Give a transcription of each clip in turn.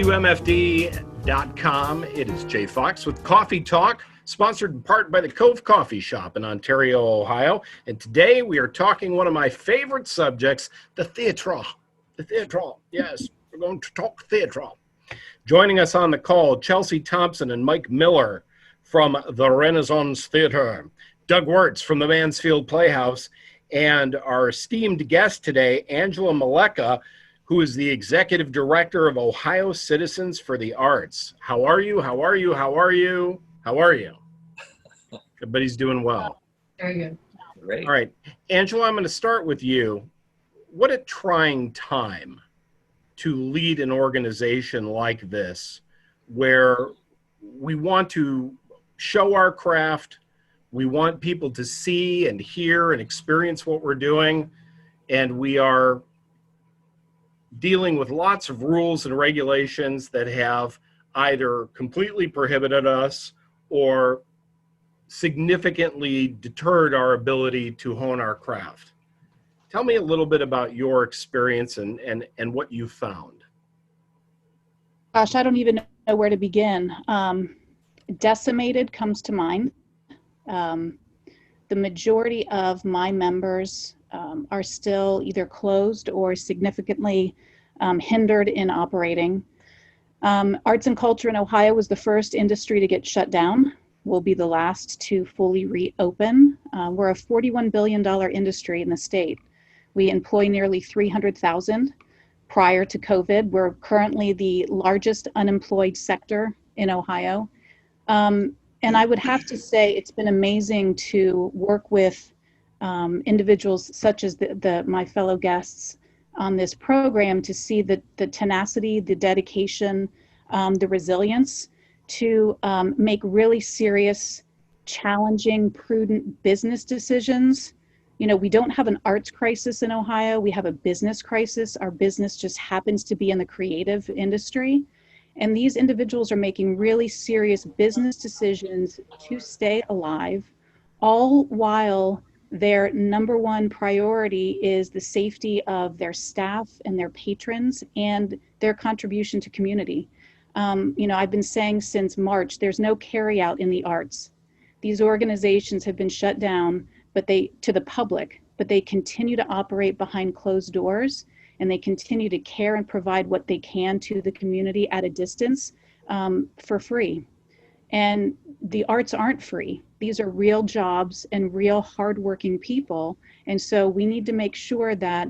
WMFD.com. It is Jay Fox with Coffee Talk, sponsored in part by the Cove Coffee Shop in Ontario, Ohio. And today we are talking one of my favorite subjects, the theatre. The theatre. Yes, we're going to talk theatre. Joining us on the call, Chelsea Thompson and Mike Miller from the Renaissance Theatre, Doug Wirtz from the Mansfield Playhouse, and our esteemed guest today, Angela Maleka, who is the Executive Director of Ohio Citizens for the Arts. How are you? How are you? How are you? How are you? Everybody's doing well. Very good. Great. All right. Angela, I'm going to start with you. What a trying time to lead an organization like this, where we want to show our craft, we want people to see and hear and experience what we're doing, and we are dealing with lots of rules and regulations that have either completely prohibited us or significantly deterred our ability to hone our craft. Tell me a little bit about your experience and what you found. Gosh, I don't even know where to begin. Decimated comes to mind. The majority of my members are still either closed or significantly hindered in operating. Arts and culture in Ohio was the first industry to get shut down. We'll be the last to fully reopen. We're a $41 billion industry in the state. We employ nearly 300,000 prior to COVID. We're currently the largest unemployed sector in Ohio. And I would have to say it's been amazing to work with individuals such as my fellow guests on this program to see the tenacity, the dedication, the resilience to make really serious, challenging, prudent business decisions. You know, we don't have an arts crisis in Ohio. We have a business crisis. Our business just happens to be in the creative industry. And these individuals are making really serious business decisions to stay alive, all while their number one priority is the safety of their staff and their patrons and their contribution to community. You know, I've been saying since March, there's no carry out in the arts. These organizations have been shut down, to the public, but they continue to operate behind closed doors, and they continue to care and provide what they can to the community at a distance for free. And the arts aren't free. These are real jobs and real hardworking people. And so we need to make sure that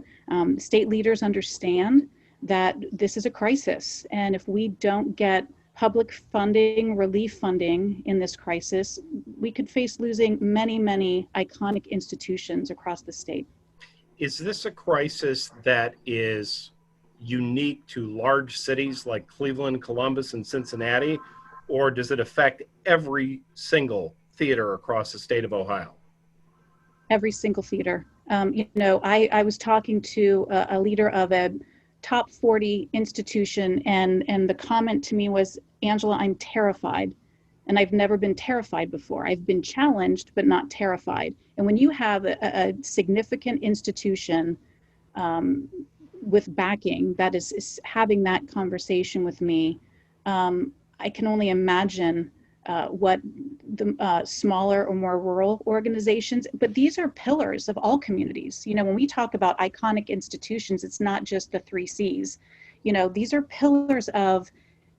state leaders understand that this is a crisis. And if we don't get public funding, relief funding in this crisis, we could face losing many, many iconic institutions across the state. Is this a crisis that is unique to large cities like Cleveland, Columbus, and Cincinnati, or does it affect every single theater across the state of Ohio? Every single theater. You know, I was talking to a leader of a top 40 institution, and the comment to me was, Angela, I'm terrified. And I've never been terrified before. I've been challenged, but not terrified. And when you have a significant institution with backing that is having that conversation with me, I can only imagine what the smaller or more rural organizations, but these are pillars of all communities. You know, when we talk about iconic institutions, it's not just the 3 C's. You know, these are pillars of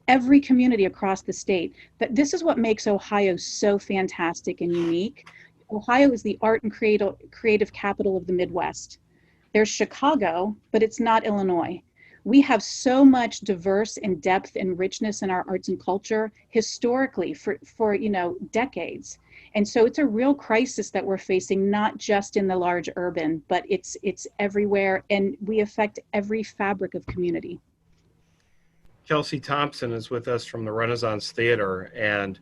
every community across the state. But this is what makes Ohio so fantastic and unique. Ohio is the art and creative capital of the Midwest. There's Chicago, but it's not Illinois. We have so much diverse and depth and richness in our arts and culture historically for you know, decades. And so it's a real crisis that we're facing, not just in the large urban, but it's everywhere, and we affect every fabric of community. Chelsea Thompson is with us from the Renaissance Theatre, and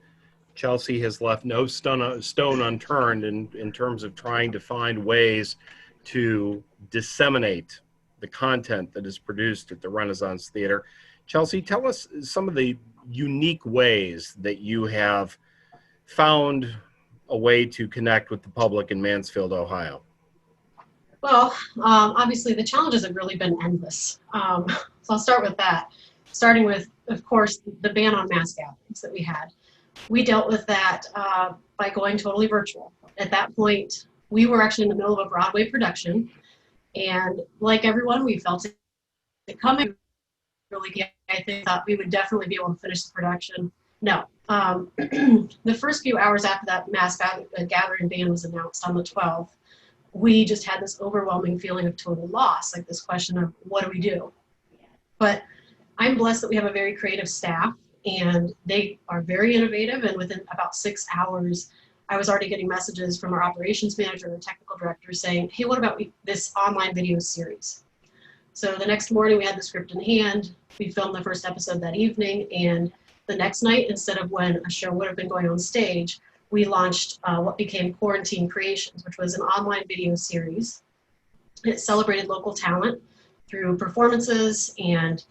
Chelsea has left no stone unturned in terms of trying to find ways to disseminate the content that is produced at the Renaissance Theatre. Chelsea, tell us some of the unique ways that you have found a way to connect with the public in Mansfield, Ohio. Well, obviously the challenges have really been endless. So I'll start with that. Starting with of course, the ban on mass gatherings that we had. We dealt with that by going totally virtual. At that point, we were actually in the middle of a Broadway production, and like everyone, we felt it coming. Really, I think thought we would definitely be able to finish the production. No. The first few hours after that mass gathering ban was announced on the 12th, we just had this overwhelming feeling of total loss, like this question of what do we do? But I'm blessed that we have a very creative staff, and they are very innovative, and within about 6 hours, I was already getting messages from our operations manager and technical director saying, hey, what about this online video series? So the next morning we had the script in hand, we filmed the first episode that evening, and the next night, instead of when a show would have been going on stage, we launched what became Quarantine Creations, which was an online video series. It celebrated local talent through performances and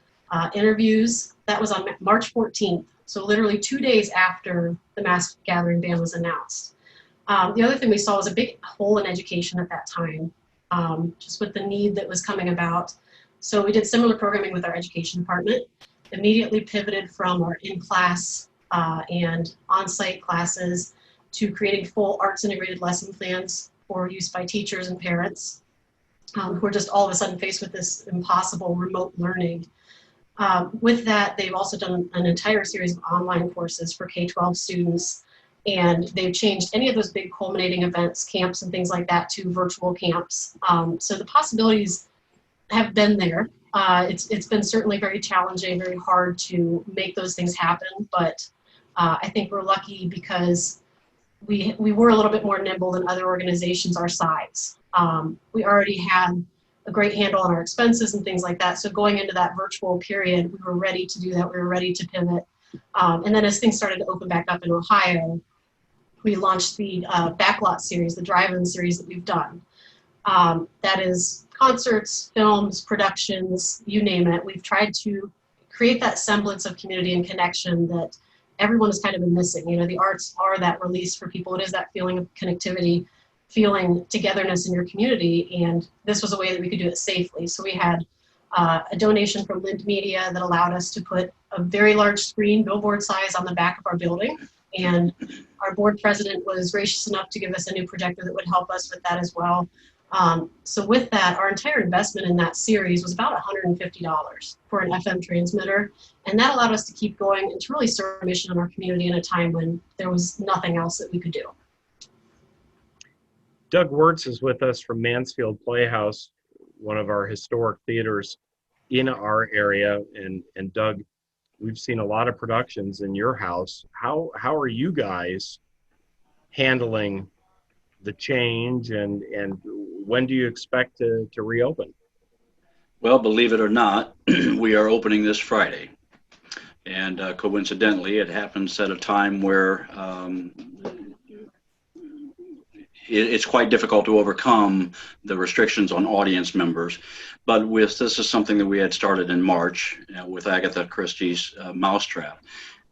interviews. That was on March 14th, so literally 2 days after the mass gathering ban was announced. The other thing we saw was a big hole in education at that time, just with the need that was coming about. So we did similar programming with our education department, immediately pivoted from our in-class and on-site classes to creating full arts integrated lesson plans for use by teachers and parents who are just all of a sudden faced with this impossible remote learning. With that, they've also done an entire series of online courses for K-12 students, and they've changed any of those big culminating events, camps and things like that, to virtual camps. So the possibilities have been there. It's been certainly very challenging, very hard to make those things happen, but I think we're lucky because we were a little bit more nimble than other organizations our size. We already had a great handle on our expenses and things like that. So going into that virtual period, we were ready to do that. We were ready to pivot. And then as things started to open back up in Ohio, we launched the Backlot series, the drive-in series that we've done. That is concerts, films, productions, you name it. We've tried to create that semblance of community and connection that everyone has kind of been missing. You know, the arts are that release for people. It is that feeling of connectivity, feeling togetherness in your community, and this was a way that we could do it safely. So we had a donation from Lind Media that allowed us to put a very large screen, billboard size, on the back of our building, and our board president was gracious enough to give us a new projector that would help us with that as well. So with that, our entire investment in that series was about $150 for an FM transmitter, and that allowed us to keep going and to really serve our mission in our community in a time when there was nothing else that we could do. Doug Wirtz is with us from Mansfield Playhouse, one of our historic theaters in our area. And Doug, we've seen a lot of productions in your house. How are you guys handling the change, and when do you expect to reopen? Well, believe it or not, we are opening this Friday. And coincidentally, it happens at a time where it's quite difficult to overcome the restrictions on audience members. But this is something that we had started in March with Agatha Christie's Mousetrap,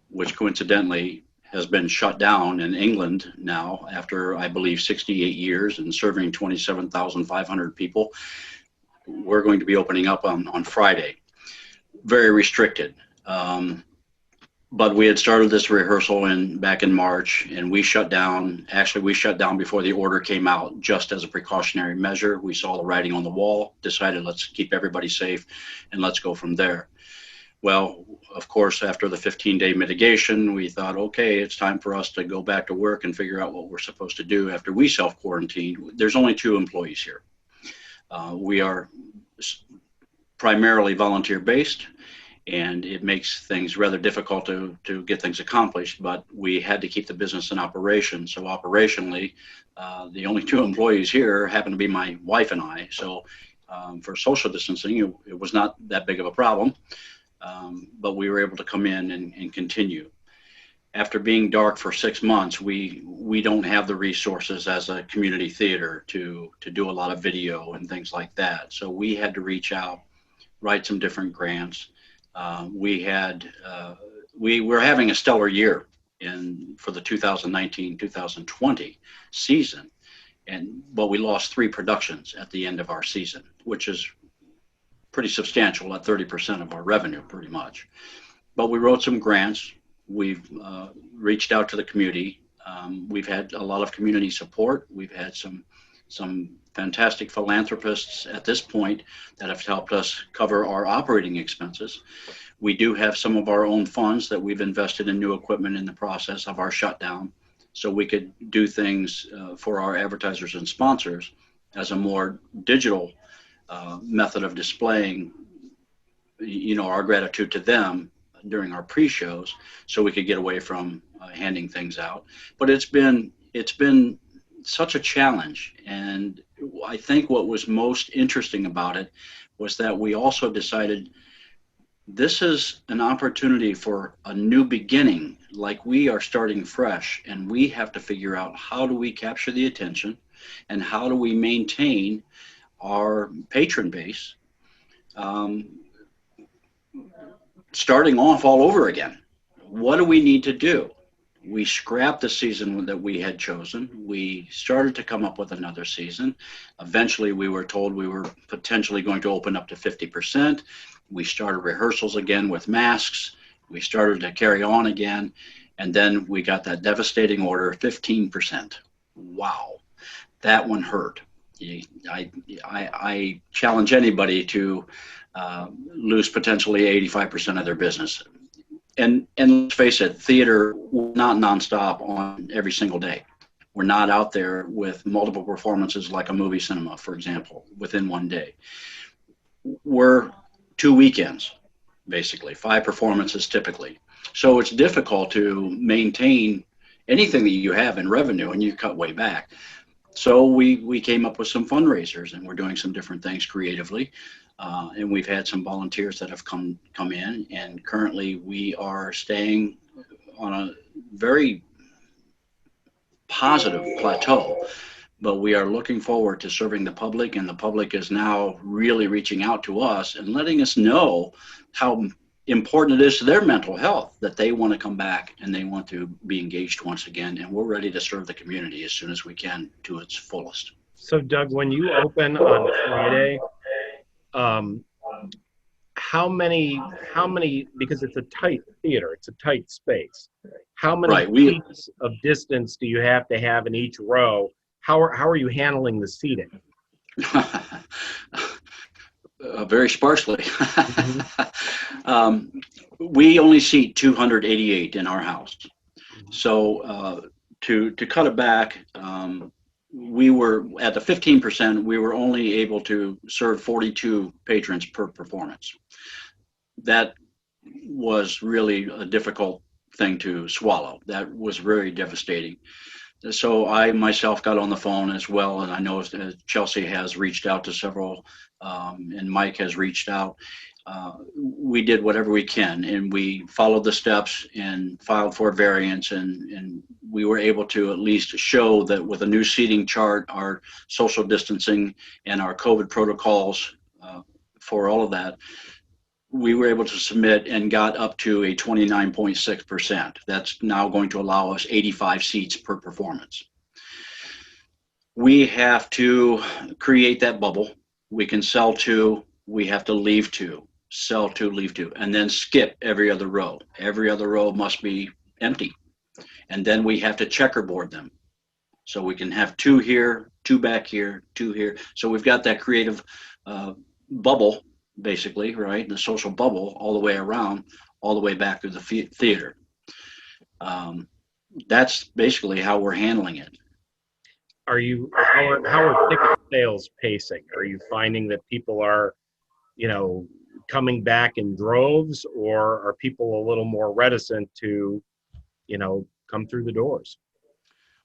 which coincidentally has been shut down in England now after, I believe, 68 years and serving 27,500 people. We're going to be opening up on Friday. Very restricted. But we had started this rehearsal back in March, and we shut down. Actually, we shut down before the order came out, just as a precautionary measure. We saw the writing on the wall, decided let's keep everybody safe, and let's go from there. Well, of course, after the 15-day mitigation, we thought, okay, it's time for us to go back to work and figure out what we're supposed to do after we self-quarantine. There's only 2 employees here. We are primarily volunteer-based, and it makes things rather difficult to get things accomplished, but we had to keep the business in operation. So operationally, the only 2 employees here happen to be my wife and I. So for social distancing, it was not that big of a problem, but we were able to come in and continue. After being dark for 6 months, we don't have the resources as a community theater to do a lot of video and things like that. So we had to reach out, write some different grants. We were having a stellar year for the 2019-2020 season, but we lost 3 productions at the end of our season, which is pretty substantial at 30% of our revenue, pretty much. but we wrote some grants. We've reached out to the community. We've had a lot of community support. We've had some fantastic philanthropists at this point that have helped us cover our operating expenses. We do have some of our own funds that we've invested in new equipment in the process of our shutdown, so we could do things for our advertisers and sponsors as a more digital method of displaying, our gratitude to them during our pre-shows, so we could get away from handing things out. But it's been such a challenge, and I think what was most interesting about it was that we also decided this is an opportunity for a new beginning. Like, we are starting fresh, and we have to figure out how do we capture the attention and how do we maintain our patron base, starting off all over again. What do we need to do? We scrapped the season that we had chosen. We started to come up with another season. Eventually, we were told we were potentially going to open up to 50%. We started rehearsals again with masks. We started to carry on again. And then we got that devastating order, 15%. Wow, that one hurt. I challenge anybody to lose potentially 85% of their business. And let's face it, theater, not nonstop on every single day. We're not out there with multiple performances like a movie cinema, for example, within one day. We're 2 weekends, basically, 5 performances typically. So it's difficult to maintain anything that you have in revenue, and you cut way back. So we came up with some fundraisers, and we're doing some different things creatively. And we've had some volunteers that have come in, and currently we are staying on a very positive plateau, but we are looking forward to serving the public, and the public is now really reaching out to us and letting us know how important it is to their mental health, that they want to come back and they want to be engaged once again, and we're ready to serve the community as soon as we can to its fullest. So Doug, when you open on Friday, how many, because it's a tight theater, it's a tight space, how many feet of distance do you have to have in each row? How are you handling the seating? Very sparsely. We only seat 288 in our house. So to cut it back, we were at the 15%, we were only able to serve 42 patrons per performance. That was really a difficult thing to swallow. That was very devastating. So I myself got on the phone as well, and I know Chelsea has reached out to several, and Mike has reached out. We did whatever we can, and we followed the steps and filed for a variance, and we were able to at least show that with a new seating chart, our social distancing and our COVID protocols for all of that, we were able to submit and got up to a 29.6%. That's now going to allow us 85 seats per performance. We have to create that bubble. We can sell to, we have to leave to, sell to, leave to, and then skip every other row. Every other row must be empty. And then we have to checkerboard them. So we can have 2 here, 2 back here, 2 here. So we've got that creative bubble, basically, right? The social bubble all the way around, all the way back to the theater. That's basically how we're handling it. How are ticket sales pacing? Are you finding that people are, coming back in droves, or are people a little more reticent to, come through the doors?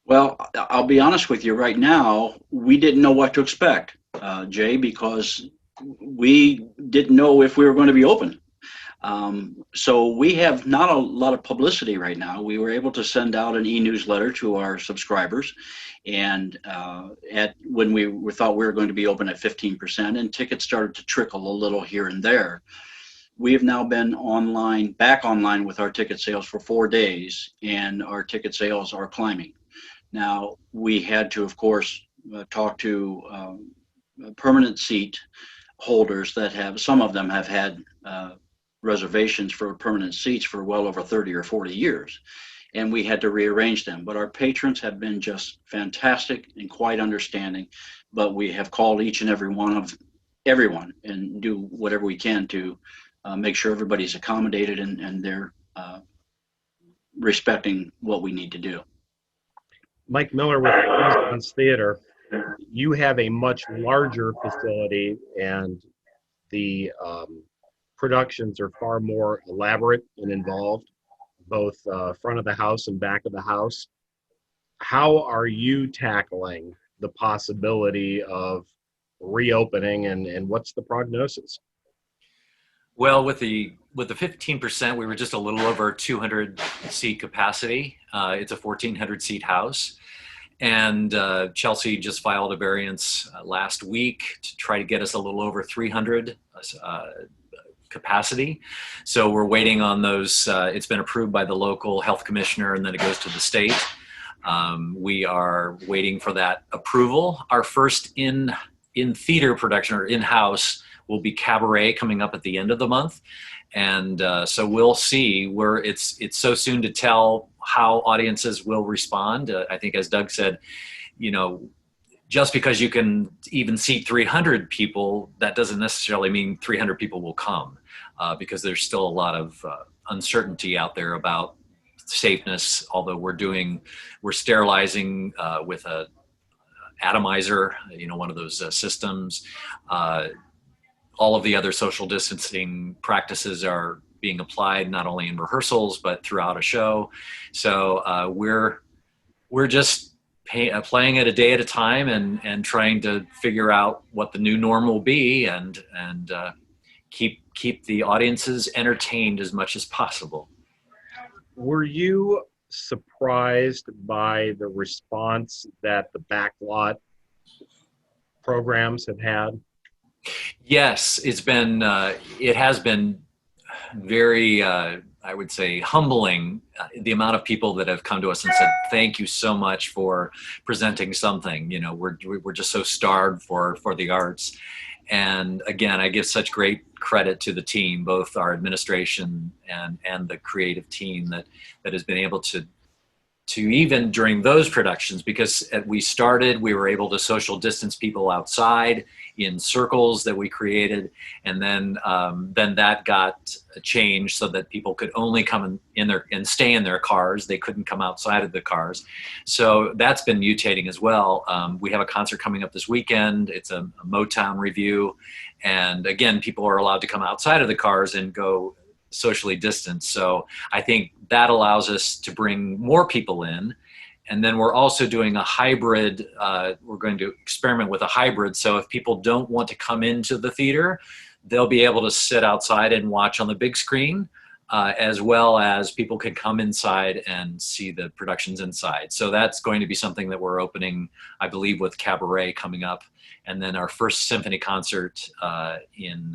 Well, I'll be honest with you right now, we didn't know what to expect, Jay, because we didn't know if we were going to be open. So we have not a lot of publicity right now. We were able to send out an e-newsletter to our subscribers, and when we thought we were going to be open at 15%, and tickets started to trickle a little here and there. We have now been back online with our ticket sales for 4 days, and our ticket sales are climbing. Now, we had to, of course, talk to permanent seat holders that some of them have had reservations for permanent seats for well over 30 or 40 years. And we had to rearrange them. But our patrons have been just fantastic and quite understanding. But we have called each and every one of everyone and do whatever we can to make sure everybody's accommodated and they're respecting what we need to do. Mike Miller with Renaissance Theater, you have a much larger facility and the productions are far more elaborate and involved, both front of the house and back of the house. How are you tackling the possibility of reopening and what's the prognosis? Well, with the 15%, we were just a little over 200 seat capacity. It's a 1,400 seat house. And Chelsea just filed a variance last week to try to get us a little over 300 capacity. So we're waiting on those. It's been approved by the local health commissioner and then it goes to the state. We are waiting for that approval. Our first in theater production or in-house will be Cabaret coming up at the end of the month. And so we'll see where it's so soon to tell how audiences will respond. I think as Doug said, just because you can even seat 300 people, that doesn't necessarily mean 300 people will come because there's still a lot of uncertainty out there about safeness, although we're sterilizing with a atomizer, one of those systems. All of the other social distancing practices are being applied not only in rehearsals but throughout a show. So we're just playing it a day at a time and trying to figure out what the new norm will be and keep the audiences entertained as much as possible. Were you surprised by the response that the backlot programs have had? Yes, it has been very, I would say, humbling, the amount of people that have come to us and said, thank you so much for presenting something. We're just so starved for the arts. And again, I give such great credit to the team, both our administration and the creative team that has been able to even during those productions, because we were able to social distance people outside in circles that we created, and then that got changed so that people could only come in there and stay in their cars. They couldn't come outside of the cars. So that's been mutating as well. We have a concert coming up this weekend. It's a Motown review. And again, people are allowed to come outside of the cars and go socially distanced. So I think that allows us to bring more people in. And then we're also doing a hybrid. We're going to experiment with a hybrid. So if people don't want to come into the theater, they'll be able to sit outside and watch on the big screen, as well as people can come inside and see the productions inside. So that's going to be something that we're opening, I believe, with Cabaret coming up. And then our first symphony concert in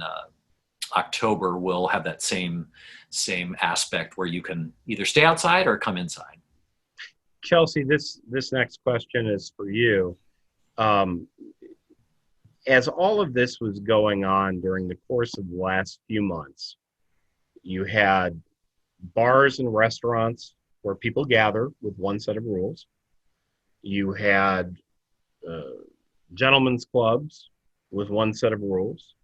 October will have that same aspect where you can either stay outside or come inside. Chelsea, this next question is for you. As all of this was going on during the course of the last few months, you had bars and restaurants where people gather with one set of rules. You had gentlemen's clubs with one set of rules.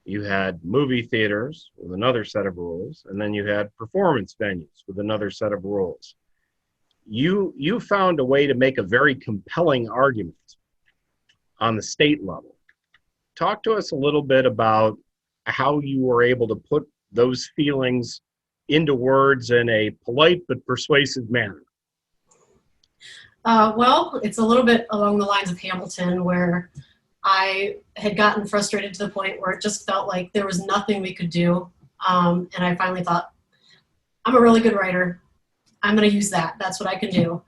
You had movie theaters with another set of rules. And then you had performance venues with another set of rules. You found a way to make a very compelling argument on the state level. Talk to us a little bit about how you were able to put those feelings into words in a polite but persuasive manner. Well, it's a little bit along the lines of Hamilton, where I had gotten frustrated to the point where it just felt like there was nothing we could do. And I finally thought, I'm a really good writer. I'm going to use that. That's what I can do.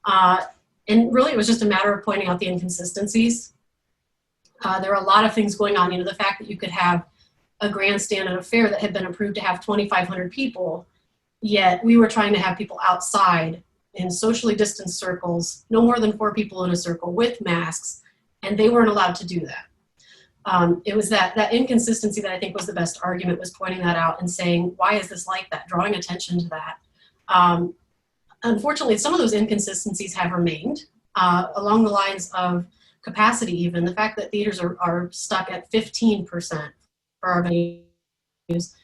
And really, it was just a matter of pointing out the inconsistencies. There are a lot of things going on. The fact that you could have a grandstand at a fair that had been approved to have 2,500 people, yet we were trying to have people outside in socially distanced circles, no more than 4 people in a circle with masks, and they weren't allowed to do that. It was that inconsistency that I think was the best argument, was pointing that out and saying, why is this like that? Drawing attention to that. Unfortunately, some of those inconsistencies have remained along the lines of capacity. Even the fact that theaters are stuck at 15% for our venues,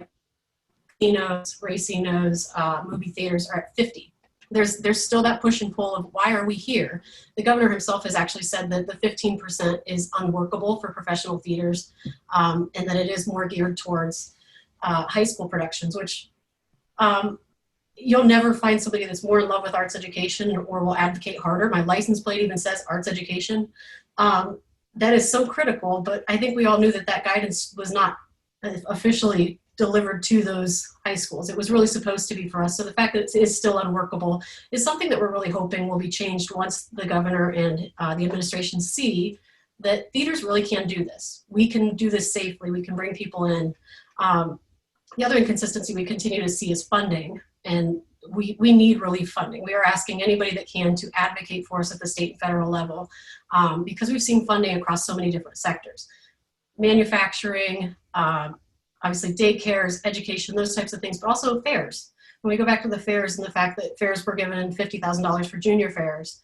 casinos, racinos, movie theaters are at 50. There's still that push and pull of why are we here? The governor himself has actually said that the 15% is unworkable for professional theaters, and that it is more geared towards high school productions, which you'll never find somebody that's more in love with arts education or will advocate harder. My license plate even says arts education. That is so critical, but I think we all knew that guidance was not officially delivered to those high schools. It was really supposed to be for us. So the fact that it is still unworkable is something that we're really hoping will be changed once the governor and the administration see that theaters really can do this. We can do this safely. We can bring people in. The other inconsistency we continue to see is funding, and we need relief funding. We are asking anybody that can to advocate for us at the state and federal level, because we've seen funding across so many different sectors. Manufacturing, obviously daycares, education, those types of things, but also fairs. When we go back to the fairs and the fact that fairs were given $50,000 for junior fairs,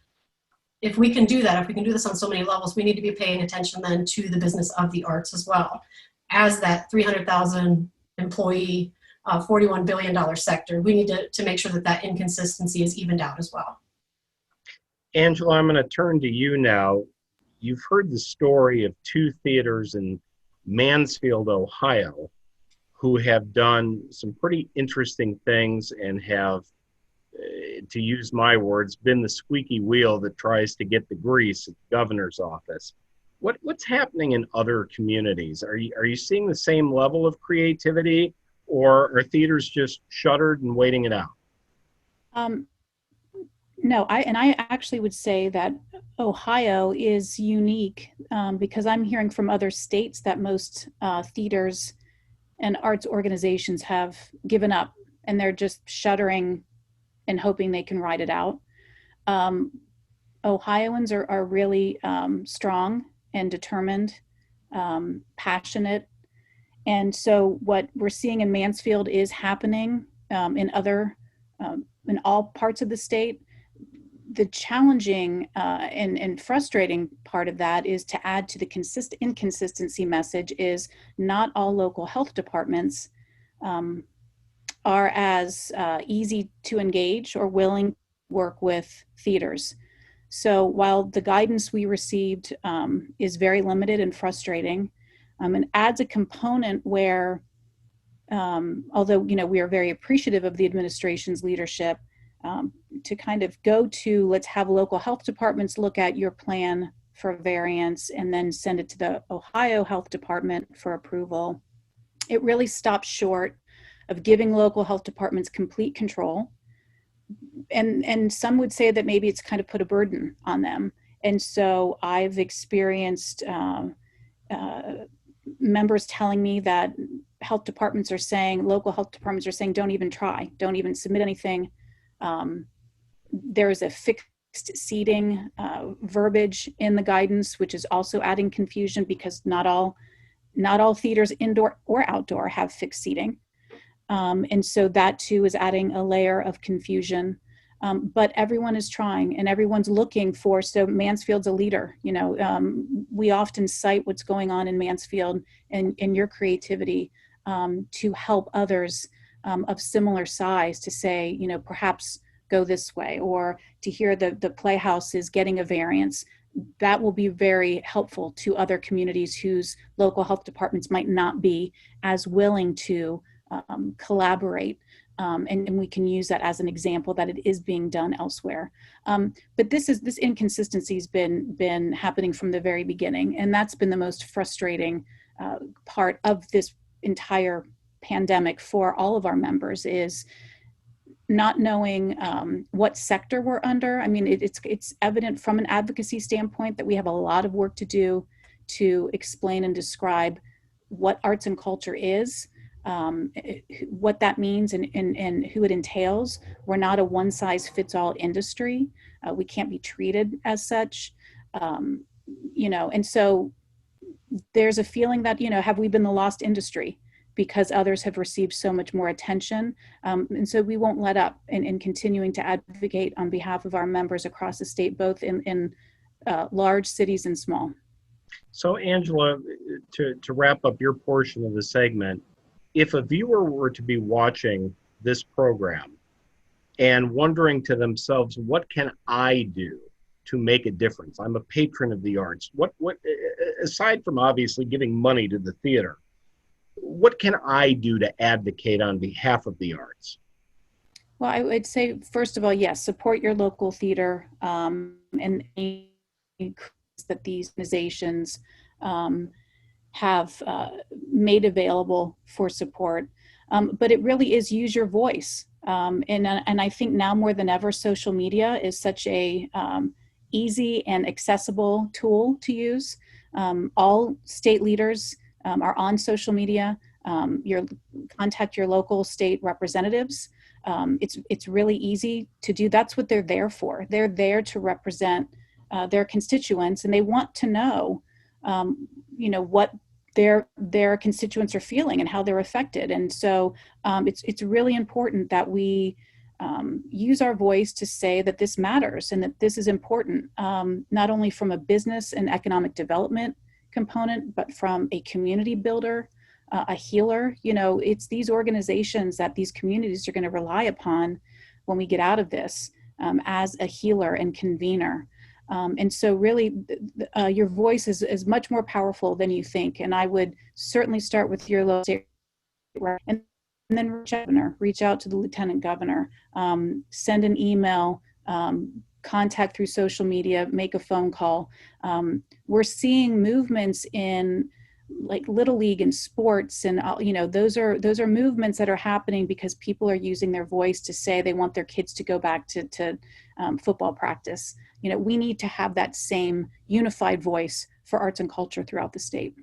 if we can do that, if we can do this on so many levels, we need to be paying attention then to the business of the arts as well. As that 300,000 employee, $41 billion sector, we need to make sure that inconsistency is evened out as well. Angela, I'm going to turn to you now. You've heard the story of two theaters in Mansfield, Ohio, who have done some pretty interesting things and have, to use my words, been the squeaky wheel that tries to get the grease at the governor's office. What's happening in other communities? Are you seeing the same level of creativity, or are theaters just shuttered and waiting it out? No, I actually would say that Ohio is unique, because I'm hearing from other states that most theaters and arts organizations have given up and they're just shuttering and hoping they can ride it out. Ohioans are really strong and determined, passionate. And so what we're seeing in Mansfield is happening in all parts of the state. The challenging and frustrating part of that is to add to the inconsistency message is not all local health departments are as easy to engage or willing to work with theaters. So while the guidance we received is very limited and frustrating, and adds a component where, although we are very appreciative of the administration's leadership, to kind of go to, let's have local health departments look at your plan for a variance and then send it to the Ohio Health Department for approval. It really stops short of giving local health departments complete control. And some would say that maybe it's kind of put a burden on them. And so I've experienced members telling me that local health departments are saying, don't even try, don't even submit anything. There's a fixed seating verbiage in the guidance, which is also adding confusion because not all theaters, indoor or outdoor, have fixed seating. And so that too is adding a layer of confusion. But everyone is trying and everyone's looking for, so Mansfield's a leader. We often cite what's going on in Mansfield and your creativity to help others of similar size to say, perhaps go this way, or to hear the Playhouse is getting a variance. That will be very helpful to other communities whose local health departments might not be as willing to collaborate. And we can use that as an example that it is being done elsewhere. But this inconsistency has been happening from the very beginning. And that's been the most frustrating part of this entire pandemic for all of our members, is not knowing what sector we're under. I mean, it's evident from an advocacy standpoint that we have a lot of work to do to explain and describe what arts and culture is, what that means and who it entails. We're not a one-size-fits-all industry. We can't be treated as such, and so there's a feeling that, have we been the lost industry because others have received so much more attention? And so we won't let up in continuing to advocate on behalf of our members across the state, both in large cities and small. So Angela, to wrap up your portion of the segment, if a viewer were to be watching this program and wondering to themselves, what can I do to make a difference? I'm a patron of the arts. What aside from obviously giving money to the theater, what can I do to advocate on behalf of the arts? Well, I would say, first of all, yes, support your local theater, and that these organizations have made available for support. But it really is use your voice. And I think now more than ever, social media is such a easy and accessible tool to use. All state leaders are on social media. Contact your local state representatives. It's really easy to do. That's what they're there for. They're there to represent their constituents, and they want to know, what their constituents are feeling and how they're affected. And so it's really important that we use our voice to say that this matters and that this is important, not only from a business and economic development component, but from a community builder, a healer. It's these organizations that these communities are going to rely upon when we get out of this, as a healer and convener. And so really, your voice is much more powerful than you think. And I would certainly start with your local state, and then reach out to the lieutenant governor, send an email, contact through social media, make a phone call. We're seeing movements in like Little League and sports, and those are movements that are happening because people are using their voice to say they want their kids to go back to football practice. We need to have that same unified voice for arts and culture throughout the state.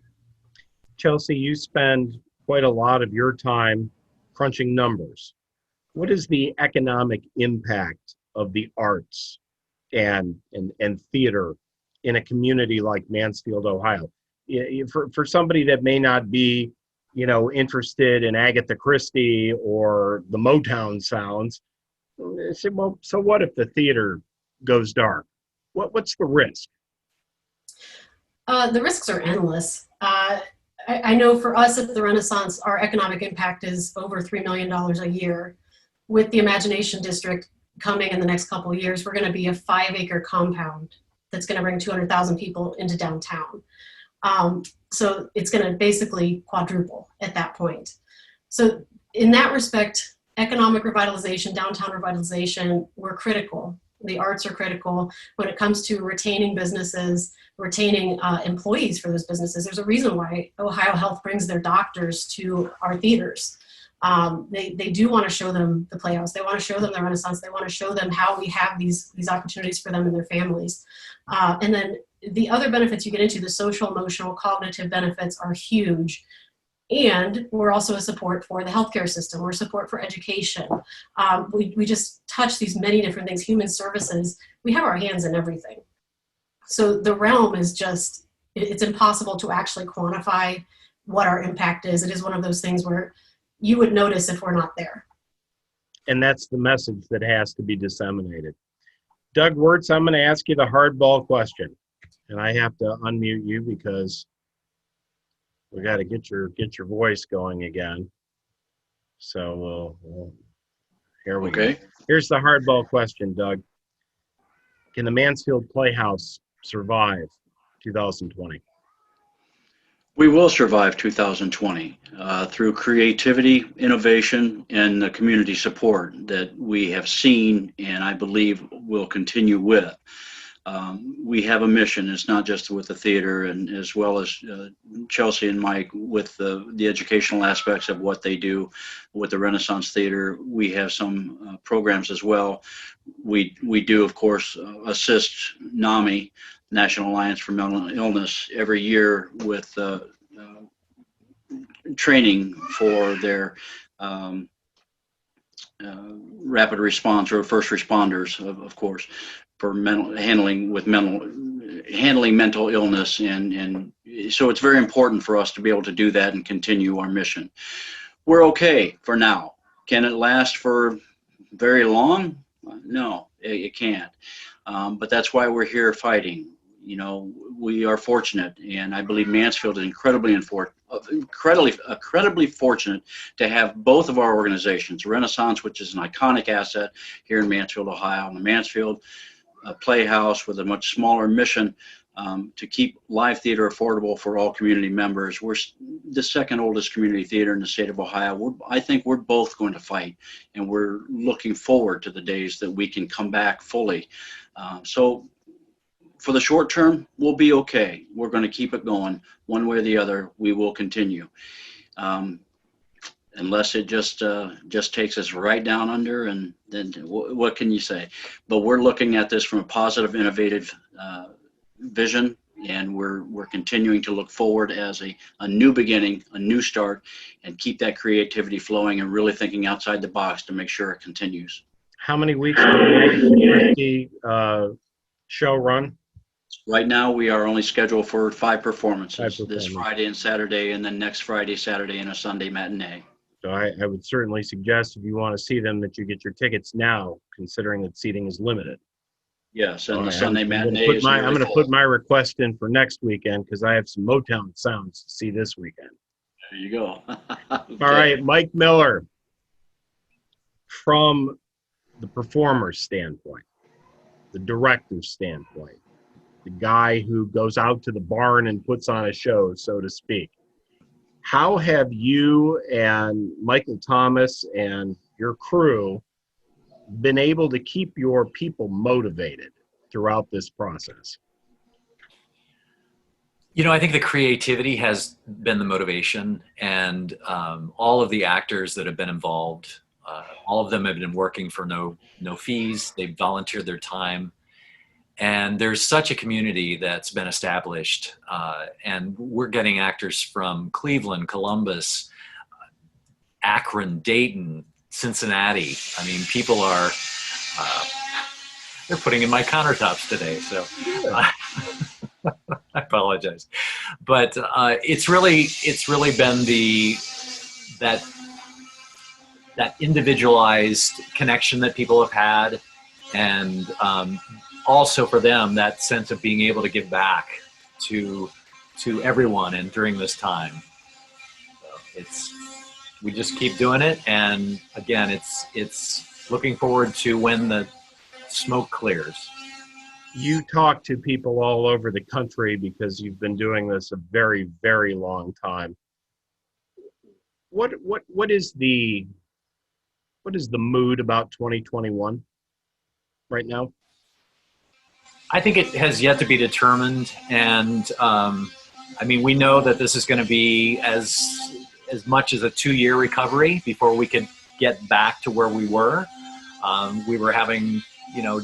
Chelsea, you spend quite a lot of your time crunching numbers. What is the economic impact of the arts and theater in a community like Mansfield, Ohio? For somebody that may not be, interested in Agatha Christie or the Motown sounds, say, well, so what if the theater goes dark? What's the risk? The risks are endless. I know for us at the Renaissance, our economic impact is over $3 million a year. With the Imagination District coming in the next couple of years, we're going to be a 5-acre compound that's going to bring 200,000 people into downtown. So it's going to basically quadruple at that point. So in that respect, economic revitalization, downtown revitalization, we're critical. The arts are critical when it comes to retaining businesses, retaining employees for those businesses. There's a reason why Ohio Health brings their doctors to our theaters. They do want to show them the Playhouse. They want to show them the Renaissance. They want to show them how we have these opportunities for them and their families. And then the other benefits you get into, the social, emotional, cognitive benefits are huge. And we're also a support for the healthcare system. We're support for education. We just touch these many different things, human services. We have our hands in everything. So the realm is just, it's impossible to actually quantify what our impact is. It is one of those things where you would notice if we're not there. And that's the message that has to be disseminated. Doug Wirtz, I'm going to ask you the hardball question. And I have to unmute you because we got to get your voice going again. So here we go. Here's the hardball question, Doug. Can the Mansfield Playhouse survive 2020? We will survive 2020 through creativity, innovation, and the community support that we have seen and I believe will continue with. We have a mission. It's not just with the theater, and as well as Chelsea and Mike with the educational aspects of what they do with the Renaissance Theater. We have some programs as well. We do, of course, assist NAMI, National Alliance for Mental Illness, every year with training for their rapid response or first responders, of course, for handling with mental handling mental illness, and so it's very important for us to be able to do that and continue our mission. We're okay for now. Can it last for very long? No, it can't. But that's why we're here fighting. You know, we are fortunate, and I believe Mansfield is incredibly fortunate to have both of our organizations, Renaissance, which is an iconic asset here in Mansfield, Ohio, and the Mansfield Playhouse with a much smaller mission to keep live theater affordable for all community members. We're the second oldest community theater in the state of Ohio. I think we're both going to fight, and we're looking forward to the days that we can come back fully. So for the short term, we'll be okay. We're going to keep it going one way or the other. We will continue. Unless it just takes us right down under, and then what can you say? But we're looking at this from a positive, innovative vision, and we're continuing to look forward as a new beginning, a new start, and keep that creativity flowing and really thinking outside the box to make sure it continues. How many weeks will the Christie show run? Right now, we are only scheduled for 5 performances. This Friday and Saturday, and then next Friday, Saturday, and a Sunday matinee. So I would certainly suggest, if you want to see them, that you get your tickets now, considering that seating is limited. Yes, and the Sunday matinee is I'm going to put my request in for next weekend, because I have some Motown sounds to see this weekend. There you go. Okay. All right, Mike Miller, from the performer's standpoint, the director's standpoint, the guy who goes out to the barn and puts on a show, so to speak, how have you and Michael Thomas and your crew been able to keep your people motivated throughout this process? You know, I think the creativity has been the motivation, and all of the actors that have been involved, all of them have been working for no fees. They've volunteered their time. And there's such a community that's been established, and we're getting actors from Cleveland, Columbus, Akron, Dayton, Cincinnati. I mean, people are, they're putting in my countertops today, so I apologize. But it's really been that individualized connection that people have had, and also for them, that sense of being able to give back to everyone and during this time. So we just keep doing it, and again, it's looking forward to when the smoke clears. You talk to people all over the country because you've been doing this a very, very long time. What is the mood about 2021 right now? I think it has yet to be determined, and I mean, we know that this is going to be as much as a 2-year recovery before we could get back to where we were. We were having,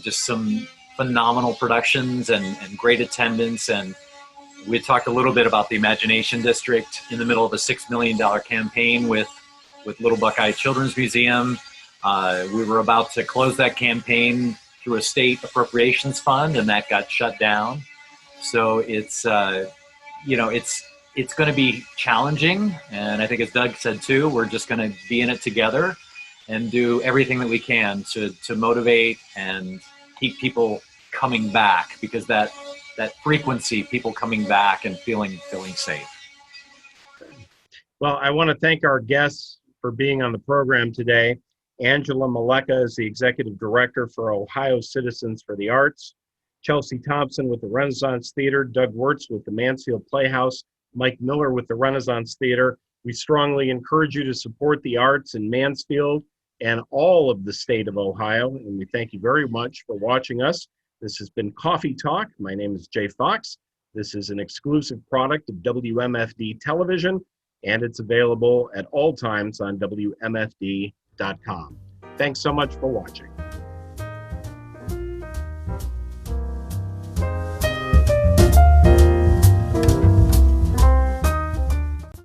just some phenomenal productions and great attendance, and we talked a little bit about the Imagination District in the middle of a $6 million campaign with Little Buckeye Children's Museum. We were about to close that campaign through a state appropriations fund, and that got shut down. So it's going to be challenging. And I think, as Doug said too, we're just going to be in it together and do everything that we can to motivate and keep people coming back, because that frequency, people coming back and feeling safe. Well, I want to thank our guests for being on the program today. Angela Maleka is the Executive Director for Ohio Citizens for the Arts, Chelsea Thompson with the Renaissance Theater, Doug Wirtz with the Mansfield Playhouse, Mike Miller with the Renaissance Theater. We strongly encourage you to support the arts in Mansfield and all of the state of Ohio, and we thank you very much for watching us. This has been Coffee Talk. My name is Jay Fox. This is an exclusive product of WMFD Television, and it's available at all times on WMFD.com. Thanks so much for watching.